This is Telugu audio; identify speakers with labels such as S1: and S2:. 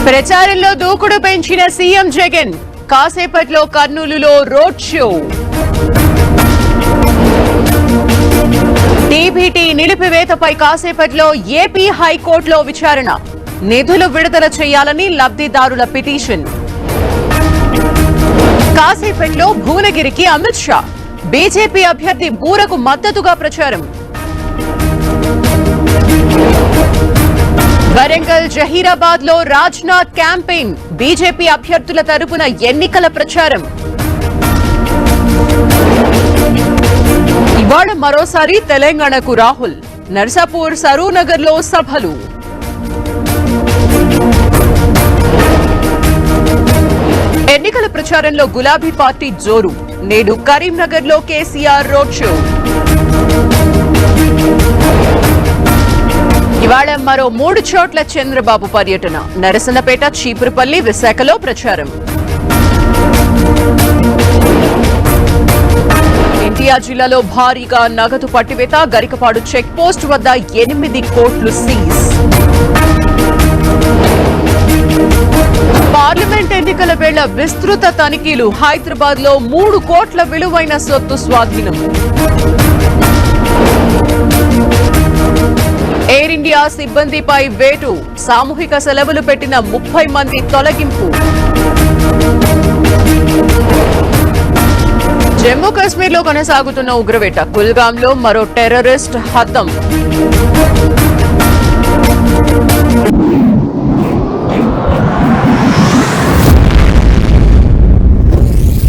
S1: ప్రచారంలో దూకుడు పెంచిన సీఎం జగన్ కాసేపట్లో కర్నూలులో రోడ్ షో. డీబీటీ నిలిపివేతపై కాసేపట్లో ఏపీ హైకోర్టులో విచారణ. నిధులు విడుదల చేయాలని లబ్ధిదారుల పిటిషన్. కాసేపట్లో భువనగిరికి అమిత్ షా. బీజేపీ అభ్యర్థి బూరకు మద్దతుగా ప్రచారం. వరంగల్ జహీరాబాద్ లో రాజ్నాథ్ క్యాంపెయిన్. బీజేపీ అభ్యర్థుల తరపున ఎన్నికల ప్రచారం. ఇవాళ మరోసారి తెలంగాణకు రాహుల్. నర్సాపూర్, సరూనగర్ లో సభలు. ఎన్నికల ప్రచారంలో గులాబీ పార్టీ జోరు. నేడు కరీంనగర్ లో కేసీఆర్ రోడ్ షో. ఇవాళ మరో 3 చోట్ల చంద్రబాబు పర్యటన. నరసన్నపేట, చీపురుపల్లి, విశాఖలో ప్రచారం. ఎన్టీఆర్ జిల్లాలో భారీగా నగదు పట్టివేత. గరికపాడు చెక్ పోస్ట్ వద్ద 8 కోట్లు సీజ్. పార్లమెంట్ ఎన్నికల వేళ విస్తృత తనిఖీలు. హైదరాబాద్ లో 3 కోట్ల విలువైన సొత్తు స్వాధీనం. ఎయిర్ ఇండియా సిబ్బందిపై వేటు. సామూహిక సెలవులు పెట్టిన 30 మంది తొలగింపు. జమ్మూ కాశ్మీర్ లో కొనసాగుతున్న ఉగ్రవేట. కుల్గాంలో మరో టెర్రరిస్ట్ హతం.